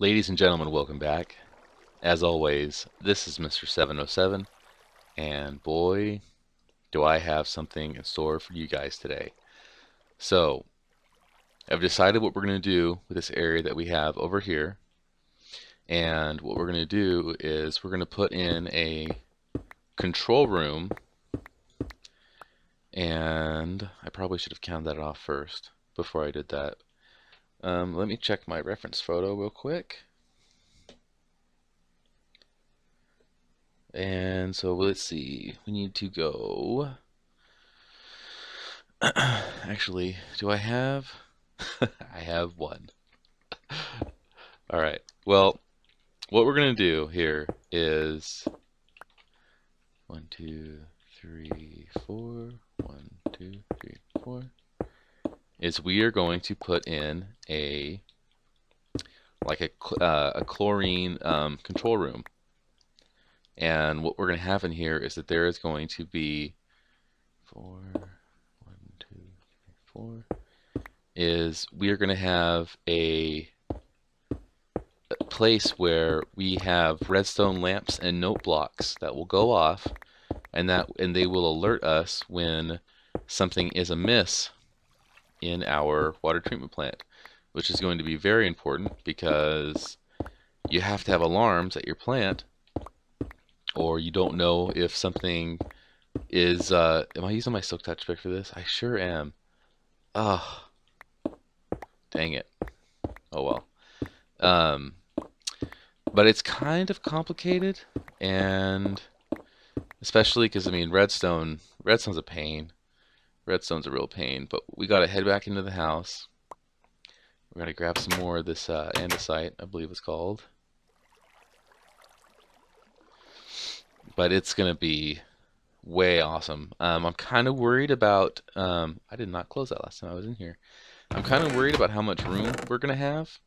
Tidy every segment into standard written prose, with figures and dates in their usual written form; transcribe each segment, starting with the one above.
Ladies and gentlemen, welcome back. As always, this is Mr. 707, and boy, do I have something in store for you guys today. So, I've decided what we're going to do with this area that we have over here, and what we're going to do is we're going to put in a control room, and I probably should have counted that off first before I did that. Let me check my reference photo real quick. And so let's see, we need to go. Actually, do I have? I have one. All right. Well, what we're going to do here is 1, 2, 3, 4. 1, 2, 3, 4. Is we are going to put in a chlorine control room. And what we're going to have in here is that there is going to be 4, 1, 2, 3, 4. Is we are going to have a place where we have redstone lamps and note blocks that will go off, and they will alert us when something is amiss in our water treatment plant, which is going to be very important because you have to have alarms at your plant, or you don't know if something is. Am I using my silk touch pick for this? I sure am. Oh, dang it. Oh well. But it's kind of complicated, and especially because, I mean, redstone's a pain. Redstone's a real pain, but we gotta head back into the house. We're gonna grab some more of this andesite, I believe it's called. But it's gonna be way awesome. I'm kind of worried about, I did not close that last time I was in here. I'm kind of worried about how much room we're gonna have,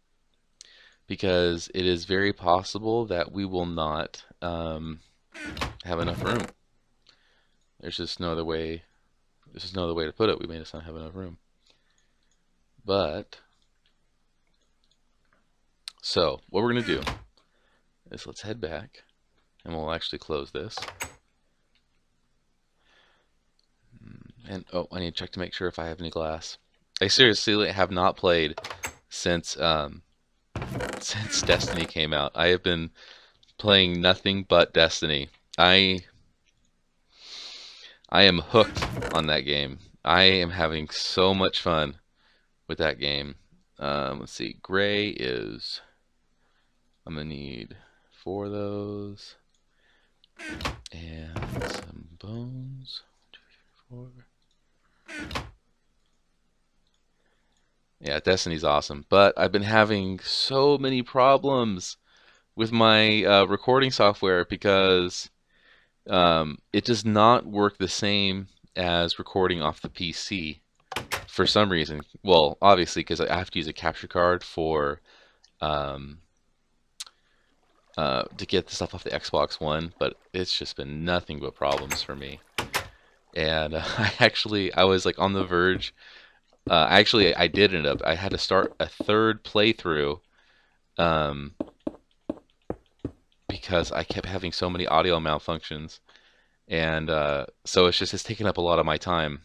because it is very possible that we will not have enough room. There's just no other way. There's just no other way to put it. We may just not have enough room. But so what we're gonna do is let's head back, and we'll actually close this. And oh, I need to check to make sure if I have any glass. I seriously have not played since Destiny came out. I have been playing nothing but Destiny. I am hooked on that game. I am having so much fun with that game. Let's see. Gray is. I'm gonna need 4 of those and some bones. 2, 3, 4. Yeah, Destiny's awesome, but I've been having so many problems with my recording software because it does not work the same as recording off the PC for some reason. Well, obviously because I have to use a capture card for to get the stuff off the Xbox One, but it's just been nothing but problems for me. And I was like on the verge. I did end up. I had to start a third playthrough because I kept having so many audio malfunctions, and so it's taking up a lot of my time.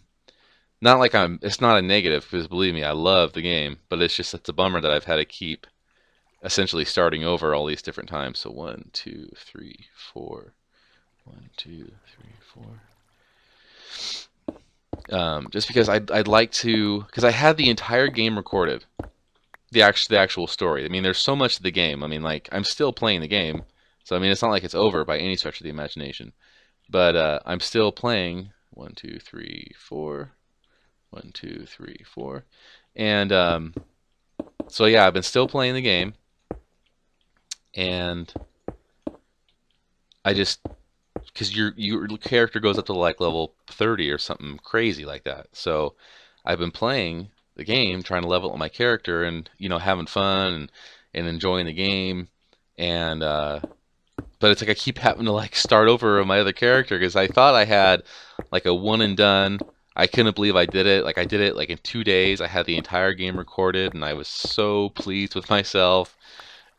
Not like it's not a negative, because believe me, I love the game, but it's a bummer that I've had to keep essentially starting over all these different times. So 1, 2, 3, 4. 1, 2, 3, 4. Just because I'd like to, because I had the entire game recorded, the actual story. I mean, there's so much to the game. I mean, like, I'm still playing the game, so I mean, it's not like it's over by any stretch of the imagination. But I'm still playing 1, 2, 3, 4. 1, 2, 3, 4. And so yeah, I've been still playing the game, and I just, because your character goes up to like level 30 or something crazy like that. So I've been playing the game, trying to level up my character, and having fun and enjoying the game. And but it's like I keep having to like start over with my other character because I thought I had like a one and done. I couldn't believe I did it. Like I did it like in 2 days. I had the entire game recorded, and I was so pleased with myself.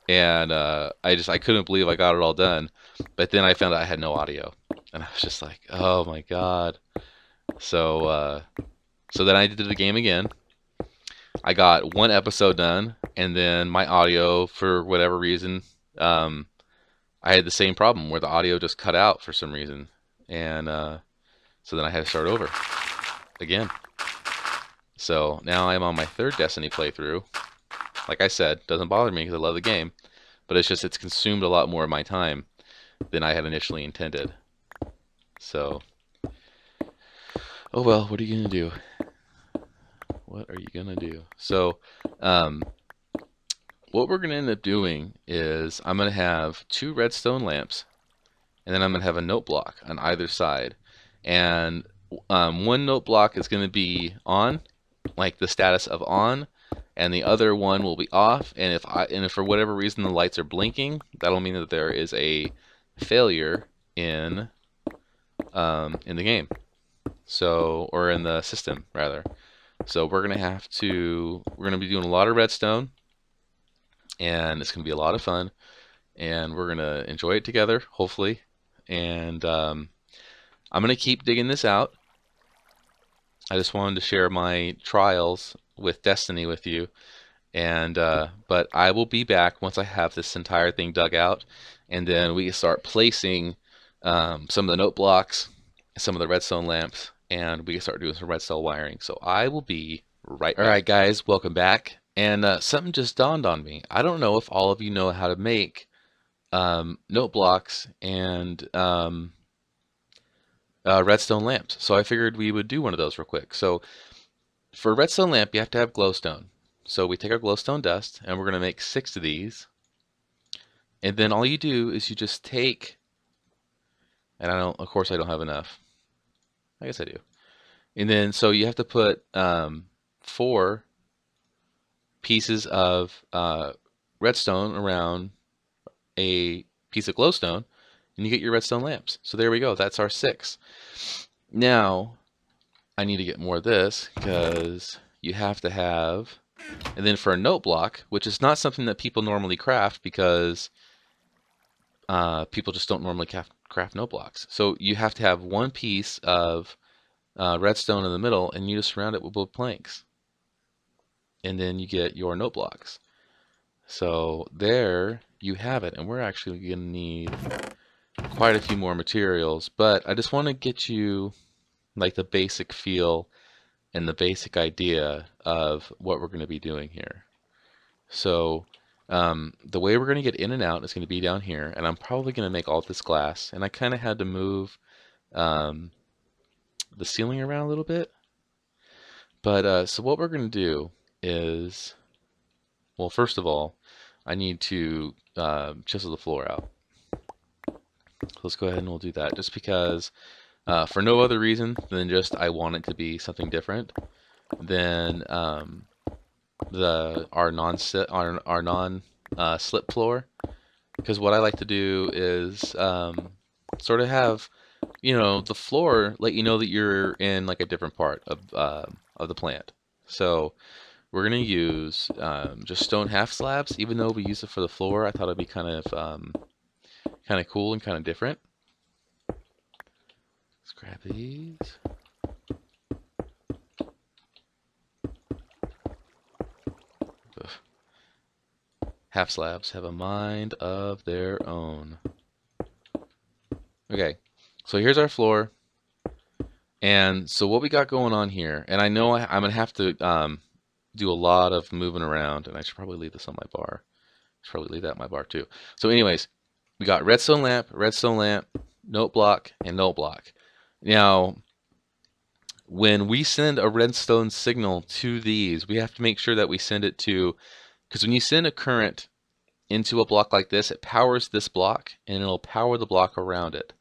and I couldn't believe I got it all done. But then I found out I had no audio, and I was just like, oh my god. So so then I did the game again. I got one episode done, and then my audio, for whatever reason, um, I had the same problem where the audio just cut out for some reason, and so then I had to start over again. So now I'm on my third Destiny playthrough. Like I said, doesn't bother me because I love the game, but it's consumed a lot more of my time than I had initially intended. So, oh well, what are you gonna do? What are you gonna do? So, um, what we're gonna end up doing is I'm gonna have two redstone lamps, and then I'm gonna have a note block on either side, and one note block is gonna be on, like the status of on, and the other one will be off. And if for whatever reason the lights are blinking, that'll mean that there is a failure in the game. So, or in the system rather. So we're gonna be doing a lot of redstone, and it's gonna be a lot of fun, and we're gonna enjoy it together, hopefully. And I'm gonna keep digging this out. I just wanted to share my trials with Destiny with you, and but I will be back once I have this entire thing dug out, and then we can start placing some of the note blocks, some of the redstone lamps, and we can start doing some redstone wiring. So I will be right back. All right, guys, welcome back. And something just dawned on me. I don't know if all of you know how to make note blocks and redstone lamps. So I figured we would do one of those real quick. So for a redstone lamp, you have to have glowstone. So we take our glowstone dust, and we're going to make 6 of these. And then all you do is you just take, and of course I don't have enough. I guess I do. And then, so you have to put 4 pieces of redstone around a piece of glowstone, and you get your redstone lamps. So there we go. That's our 6. Now, I need to get more of this, because you have to have, and then for a note block, which is not something that people normally craft, because people just don't normally craft note blocks. So you have to have 1 piece of redstone in the middle, and you just surround it with both planks, and then you get your note blocks. So there you have it, and we're actually going to need quite a few more materials, but I just want to get you like the basic feel and the basic idea of what we're going to be doing here. So the way we're going to get in and out is going to be down here, and I'm probably going to make all this glass, and I kind of had to move the ceiling around a little bit. But so what we're going to do is, well, first of all, I need to chisel the floor out. So let's go ahead and we'll do that, just because for no other reason than just I want it to be something different than our non-slip floor. Because what I like to do is sort of have, you know, the floor let you know that you're in like a different part of the plant. So we're gonna use just stone half slabs. Even though we use it for the floor, I thought it'd be kind of cool and kind of different. Let's grab these. Ugh. Half slabs have a mind of their own. Okay, so here's our floor. And so what we got going on here, and I know I'm going to have to do a lot of moving around, and I should probably leave this on my bar. I should probably leave that on my bar too. So anyways, we got redstone lamp, note block, and note block. Now, when we send a redstone signal to these, we have to make sure that we send it to, because when you send a current into a block like this, it powers this block, and it'll power the block around it.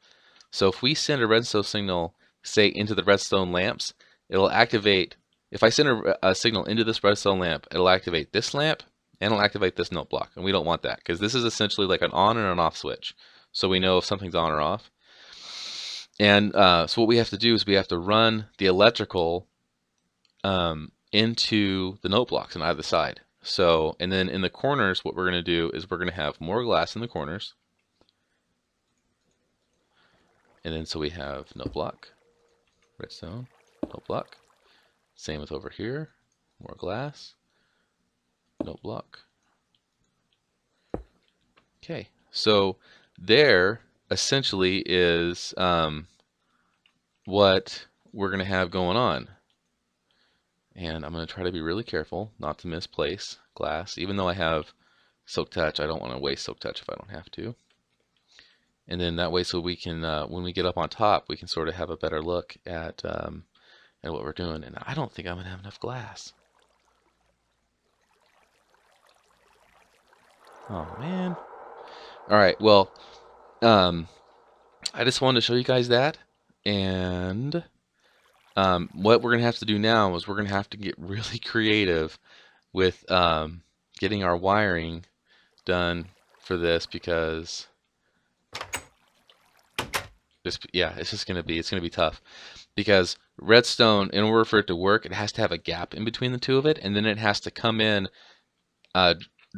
So if we send a redstone signal, say, into the redstone lamps, it'll activate, if I send a signal into this redstone lamp, it'll activate this lamp, and it'll activate this note block, and we don't want that, because this is essentially like an on and an off switch, so we know if something's on or off. And so what we have to do is we have to run the electrical into the note blocks on either side. So, and then in the corners, what we're going to do is we're going to have more glass in the corners. And then so we have note block, redstone, note block. Same with over here, more glass, note block. Okay, so there essentially is what we're going to have going on. And I'm going to try to be really careful not to misplace glass. Even though I have Silk Touch, I don't want to waste Silk Touch if I don't have to. And then that way, so we can, when we get up on top, we can sort of have a better look at what we're doing. And I don't think I'm going to have enough glass. Oh, man. All right, well, I just wanted to show you guys that. And what we're going to have to do now is we're going to have to get really creative with getting our wiring done for this, because it's going to be tough, because redstone, in order for it to work, it has to have a gap in between the two of it, and then it has to come in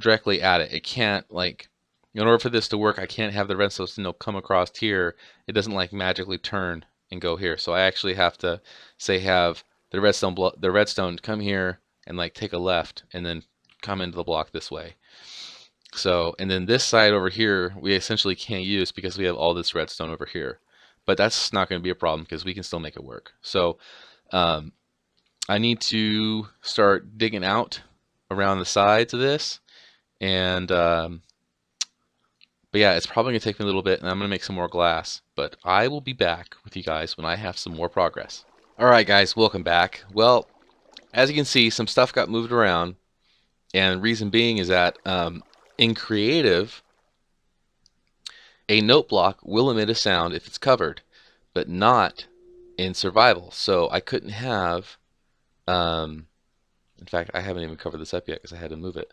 directly at it. It can't, like, in order for this to work, I can't have the redstone signal come across here. It doesn't like magically turn and go here. So I actually have to say have the redstone come here and like take a left and then come into the block this way. So, and then this side over here we essentially can't use because we have all this redstone over here. But that's not going to be a problem because we can still make it work. So I need to start digging out around the sides of this, and but yeah, it's probably going to take me a little bit, and I'm going to make some more glass. But I will be back with you guys when I have some more progress. Alright guys, welcome back. Well, as you can see, some stuff got moved around. And the reason being is that in creative, a note block will emit a sound if it's covered, but not in survival. So I couldn't have, in fact, I haven't even covered this up yet because I had to move it.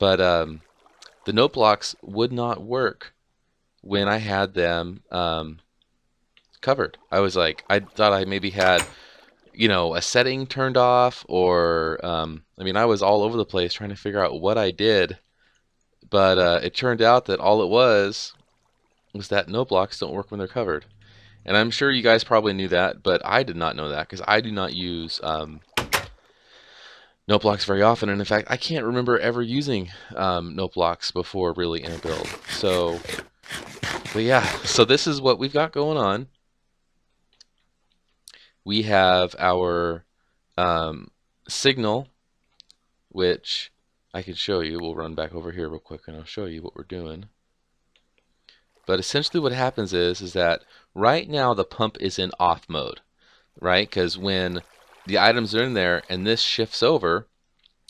But the note blocks would not work when I had them covered. I was like, I thought I maybe had, you know, a setting turned off, or I mean, I was all over the place trying to figure out what I did, but it turned out that all it was that note blocks don't work when they're covered. And I'm sure you guys probably knew that, but I did not know that because I do not use note blocks very often, and in fact, I can't remember ever using note blocks before really in a build. So, but yeah, so this is what we've got going on. We have our signal, which I can show you. We'll run back over here real quick and I'll show you what we're doing. But essentially what happens is that right now the pump is in off mode, right? Because when the items are in there and this shifts over,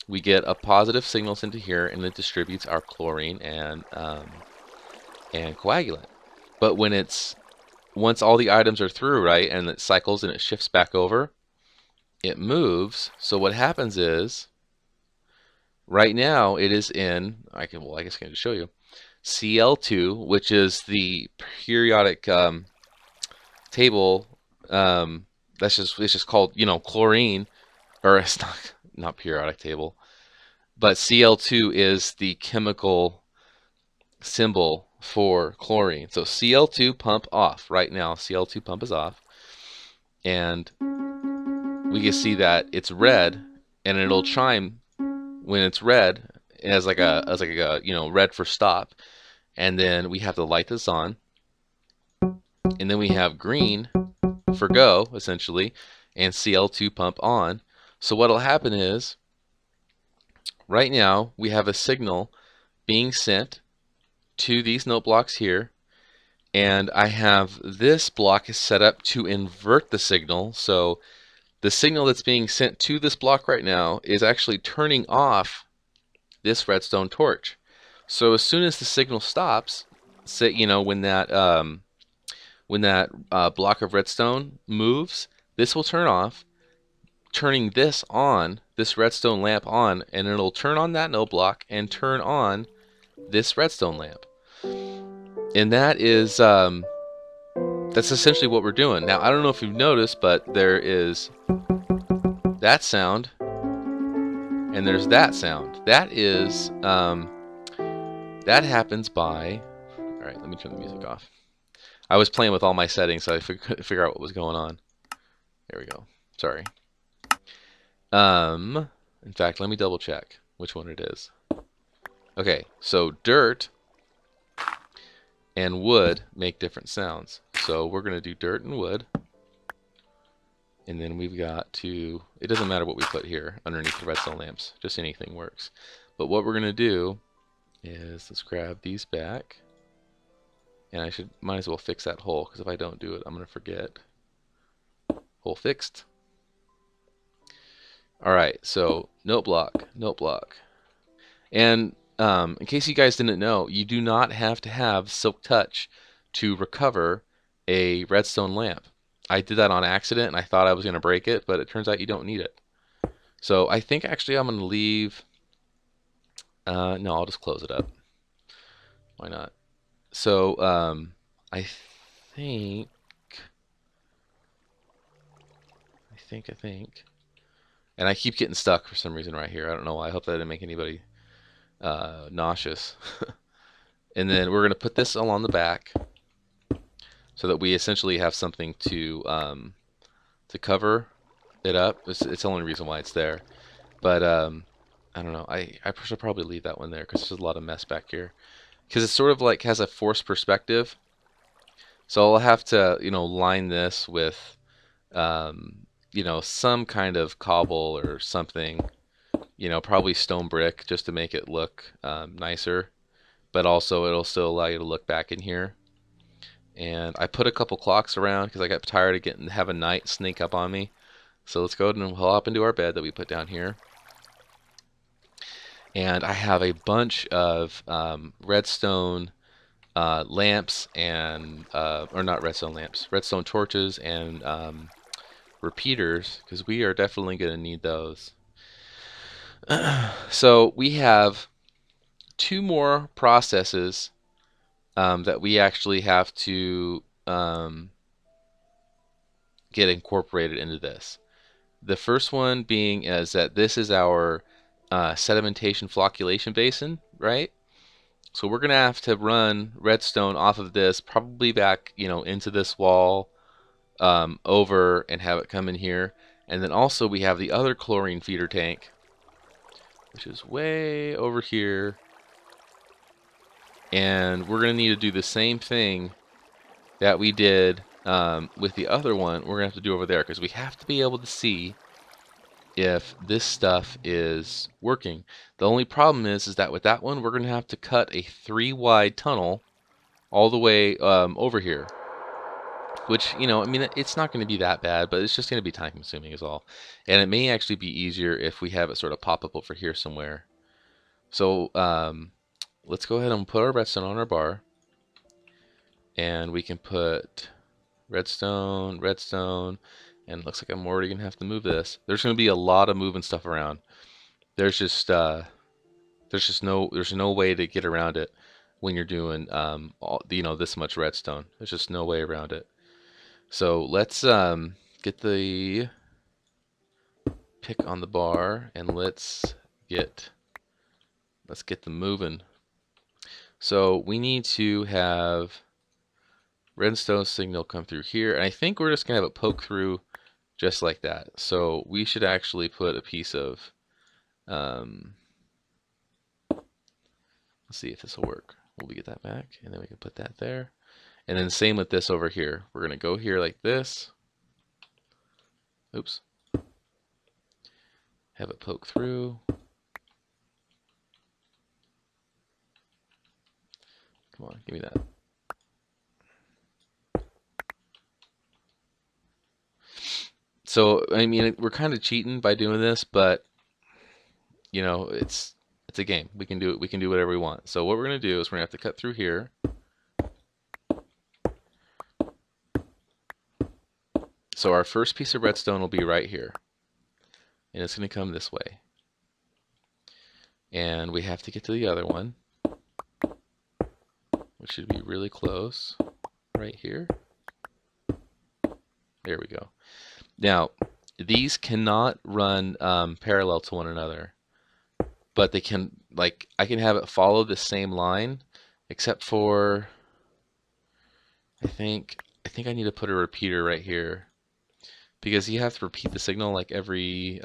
we get a positive signal sent to here, and it distributes our chlorine and coagulant. But when once all the items are through, right, and it cycles and it shifts back over, it moves. So what happens is, right now it is in, I guess I can just show you, Cl2, which is the periodic table. It's just called, you know, chlorine, or it's not periodic table, but Cl2 is the chemical symbol for chlorine. So Cl2 pump off right now. Cl2 pump is off, and we can see that it's red, and it'll chime when it's red as like a you know, red for stop. And then we have to light this on, and then we have green for go essentially, and Cl2 pump on. So what'll happen is, right now we have a signal being sent to these note blocks here, and I have this block set up to invert the signal. So the signal that's being sent to this block right now is actually turning off this redstone torch. So as soon as the signal stops, say, you know, when that block of redstone moves, this will turn off, turning this on, this redstone lamp on, and it'll turn on that note block and turn on this redstone lamp. And that is that's essentially what we're doing. Now, I don't know if you've noticed, but there is that sound and there's that sound. That is, that happens by, all right, let me turn the music off. I was playing with all my settings, so I couldn't figure out what was going on. There we go. Sorry. In fact, let me double check which one it is. Okay, so dirt and wood make different sounds. So we're going to do dirt and wood. And then we've got to, it doesn't matter what we put here underneath the redstone lamps, just anything works. But what we're going to do is, let's grab these back. And might as well fix that hole, because if I don't do it, I'm going to forget. Hole fixed. Alright, so note block. And in case you guys didn't know, you do not have to have Silk Touch to recover a redstone lamp. I did that on accident and I thought I was going to break it, but it turns out you don't need it. So I think actually I'm going to leave, no, I'll just close it up. Why not? So I think, and I keep getting stuck for some reason right here. I don't know why. I hope that didn't make anybody nauseous. And then we're going to put this along the back so that we essentially have something to cover it up. It's the only reason why it's there. But I don't know. I should probably leave that one there because there's a lot of mess back here. Because it's sort of like has a forced perspective. So I'll have to, line this with, some kind of cobble or something. Probably stone brick just to make it look nicer. But also it'll still allow you to look back in here. And I put a couple clocks around because I got tired of having night sneak up on me. So let's go ahead and hop into our bed that we put down here. And I have a bunch of redstone lamps and, or not redstone lamps, redstone torches and repeaters, because we are definitely going to need those. So we have 2 more processes that we actually have to get incorporated into this. The first one being is that this is our sedimentation flocculation basin, right? So we're going to have to run redstone off of this, probably back, into this wall, over and have it come in here. And then also we have the other chlorine feeder tank, which is way over here. And we're going to need to do the same thing that we did with the other one. We're going to have to do over there because we have to be able to see if this stuff is working. The only problem is that with that one, we're going to have to cut a 3-wide tunnel all the way over here. Which, I mean, it's not going to be that bad, but it's just going to be time consuming is all. And it may actually be easier if we have it sort of pop up over here somewhere. So let's go ahead and put our redstone on our bar. And we can put redstone, and it looks like I'm already going to have to move this. There's going to be a lot of moving stuff around. There's no way to get around it when you're doing this much redstone. There's just no way around it. So let's get the pick on the bar and let's get them moving. So we need to have redstone signal come through here, and I think we're just gonna have it poke through just like that. So we should actually put a piece of let's see if this will work. We'll get that back, and then we can put that there. And then same with this over here. We're gonna go here like this. Oops. Have it poke through. Come on, give me that. So, I mean, we're kind of cheating by doing this, but it's a game. We can do it. We can do whatever we want. So what we're going to do is we're going to have to cut through here. So our first piece of redstone will be right here. And it's going to come this way. And we have to get to the other one, which should be really close right here. There we go. Now, these cannot run parallel to one another. but they can, like, I can have it follow the same line, except for I think I need to put a repeater right here, because you have to repeat the signal like every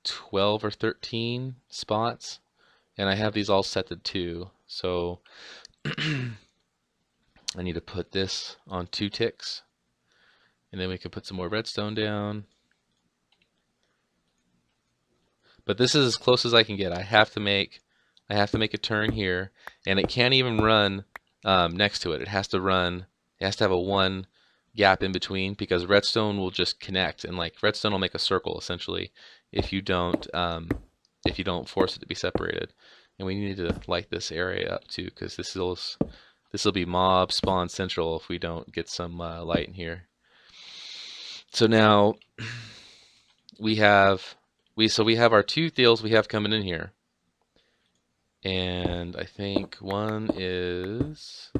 12 or 13 spots, and I have these all set to 2, so I need to put this on 2 ticks, and then we can put some more redstone down. But this is as close as I can get. I have to make a turn here, and it can't even run next to it. It has to have a 1 gap in between, because redstone will just connect, and like redstone will make a circle essentially if you don't force it to be separated. And we need to light this area up too, because this will be mob spawn central if we don't get some light in here. So now we have our 2 deals we have coming in here, and I think one is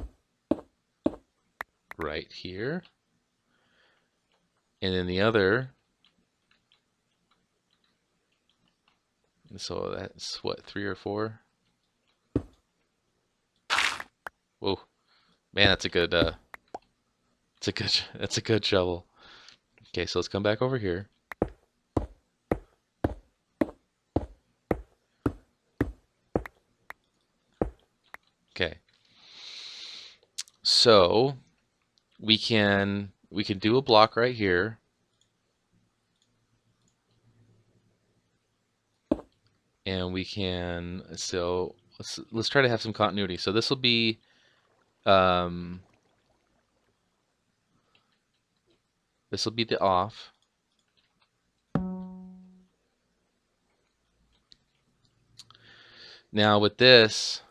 right here, and then the other, so that's what, 3 or 4. Whoa, man, that's a good shovel. Okay, so let's come back over here. Okay, so we can do a block right here, and we can, so let's try to have some continuity. So this will be the off. Now with this,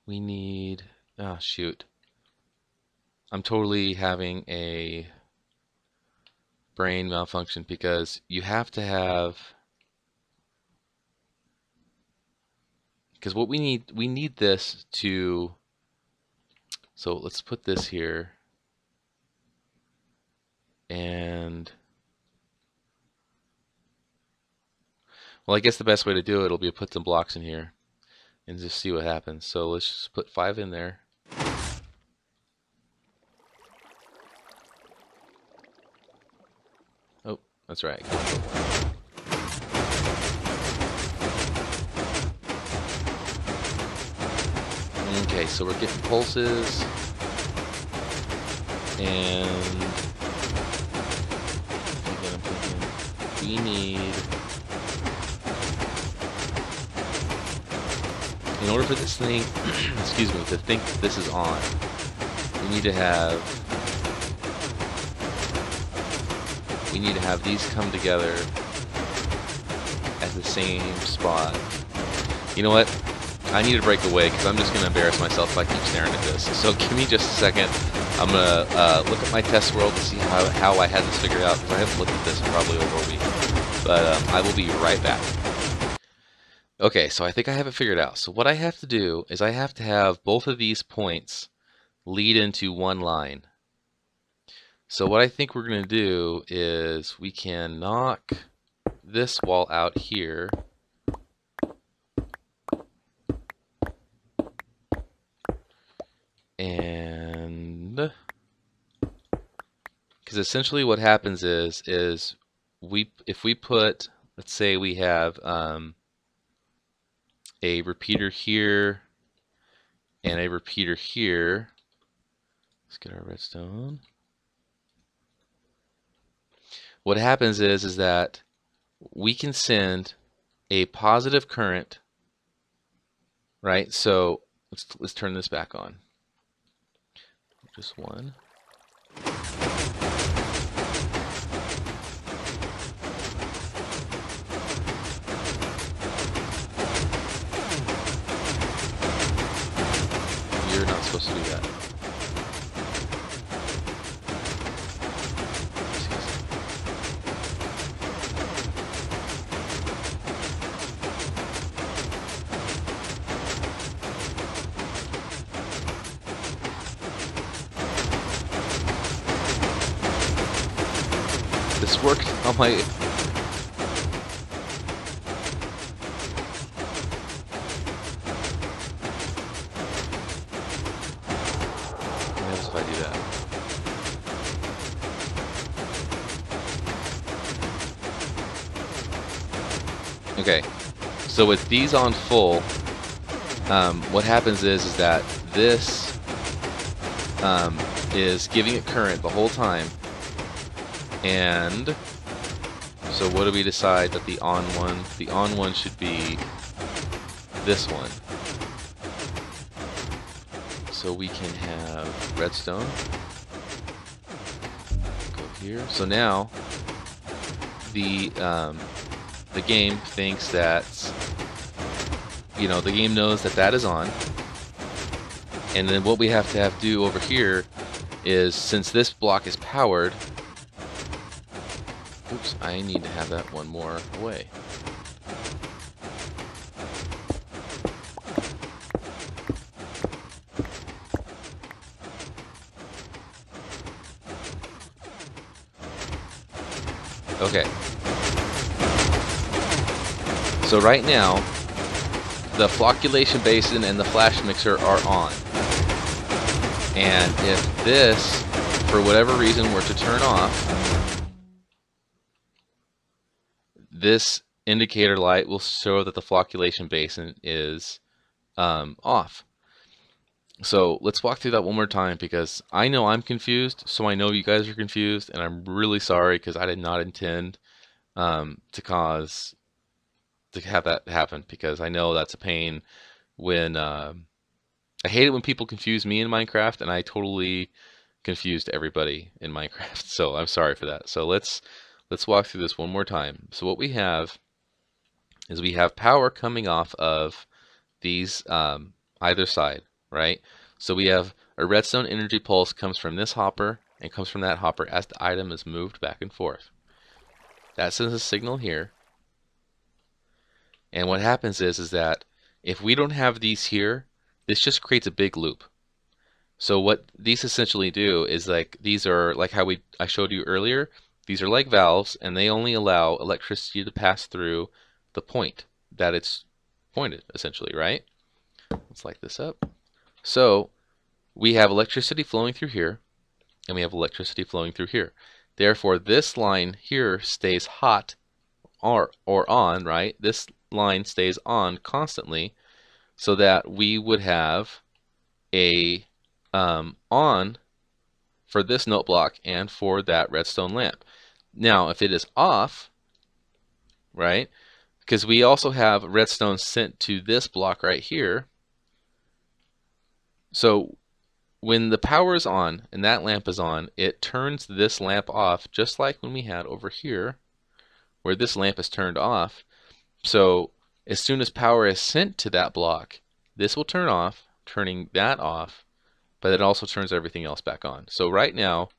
we need, oh shoot, I'm totally having a brain malfunction, because you have to have, because what we need this to, so let's put this here, and well, I guess the best way to do it will be to put some blocks in here and just see what happens. So let's just put 5 in there. Oh, that's right. Okay, so we're getting pulses, and we need, in order for this thing, excuse me, to think this is on, we need to have these come together at the same spot. You know what? I need to break away, because I'm just going to embarrass myself if I keep staring at this. So give me just a second. I'm going to look at my test world to see how I had this figured out, because I haven't looked at this in probably over a week. But I will be right back. Okay, so I think I have it figured out. So what I have to do is I have to have both of these points lead into one line. So what I think we're going to do is we can knock this wall out here, and because essentially what happens is if we put, let's say we have a repeater here and a repeater here. Let's get our redstone. What happens is that we can send a positive current, right? So let's turn this back on. Just one. You're not supposed to do that. this worked on my... What happens if I do that? Okay, so with these on full, what happens is that this is giving it current the whole time, and so what do we decide that the on one? The on one should be this one. So we can have redstone. Go here. So now the game thinks that, you know, the game knows that that is on, and then what we have to do over here is, since this block is powered, oops, I need to have that one more away. Okay. So right now, the flocculation basin and the flash mixer are on. And if this, for whatever reason, were to turn off, this indicator light will show that the flocculation basin is off. So let's walk through that one more time, because I know I'm confused, so I know you guys are confused, and I'm really sorry because I did not intend to have that happen, because I know that's a pain when I hate it when people confuse me in Minecraft, and I totally confused everybody in Minecraft. So I'm sorry for that. So let's walk through this one more time. So what we have is we have power coming off of these either side, right? So we have a redstone energy pulse comes from this hopper and comes from that hopper as the item is moved back and forth. That sends a signal here. And what happens is that if we don't have these here, this just creates a big loop. So what these essentially do is, like, these are like how I showed you earlier. These are like valves, and they only allow electricity to pass through the point that it's pointed, essentially, right? Let's light this up. So we have electricity flowing through here, and we have electricity flowing through here. Therefore, this line here stays hot or on, right? This line stays on constantly, so that we would have a on for this note block and for that redstone lamp. Now, if it is off, right, because we also have redstone sent to this block right here, so when the power is on and that lamp is on, it turns this lamp off, just like when we had over here where this lamp is turned off. So as soon as power is sent to that block, this will turn off, turning that off, but it also turns everything else back on. So right now,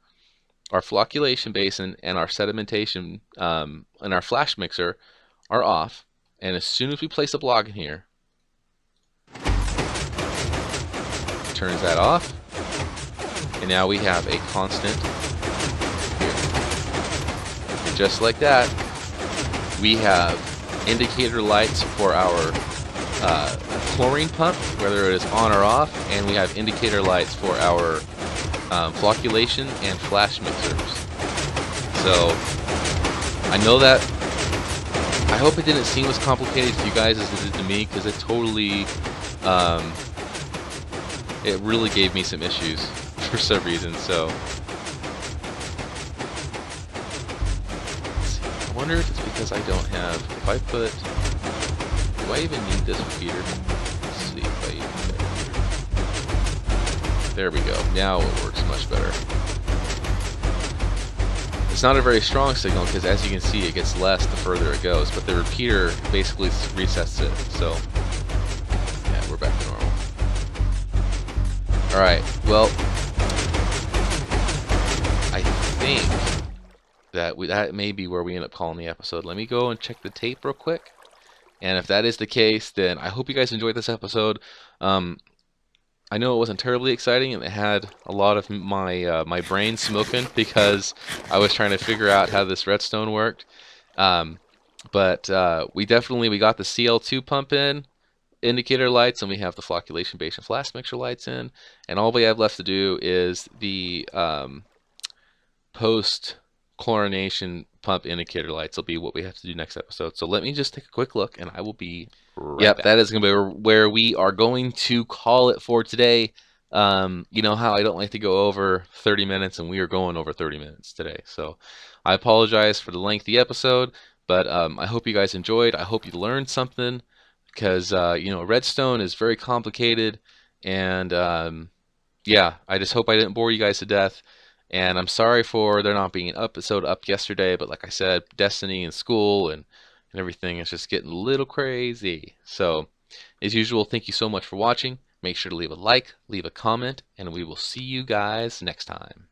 our flocculation basin and our sedimentation and our flash mixer are off, and as soon as we place a block in here, it turns that off, and now we have a constant here. And just like that, we have indicator lights for our chlorine pump, whether it is on or off, and we have indicator lights for our flocculation and flash mixers. So I know that, I hope it didn't seem as complicated to you guys as it did to me, because it totally it really gave me some issues for some reason. So I wonder if it's because I don't have, if I put, do I even need this repeater? Let's see if I even need that repeater. There we go. Now it works much better. It's not a very strong signal, because as you can see, it gets less the further it goes, but the repeater basically resets it. So yeah, we're back to normal. Alright, well, I think that may be where we end up calling the episode. Let me go and check the tape real quick. And if that is the case, then I hope you guys enjoyed this episode. I know it wasn't terribly exciting, and it had a lot of my brain smoking because I was trying to figure out how this redstone worked. Um, but we got the CL2 pump in, indicator lights, and we have the flocculation base and flash mixture lights in, and all we have left to do is the post chlorination pump indicator lights will be what we have to do next episode. So let me just take a quick look, and I will be right back. That is going to be where we are going to call it for today. You know how I don't like to go over 30 minutes, and we are going over 30 minutes today. So I apologize for the lengthy episode, but I hope you guys enjoyed. I hope you learned something because you know, redstone is very complicated, and yeah, I just hope I didn't bore you guys to death. And I'm sorry for there not being an episode up yesterday, but like I said, Destiny and school and everything is just getting a little crazy. So, as usual, thank you so much for watching. Make sure to leave a like, leave a comment, and we will see you guys next time.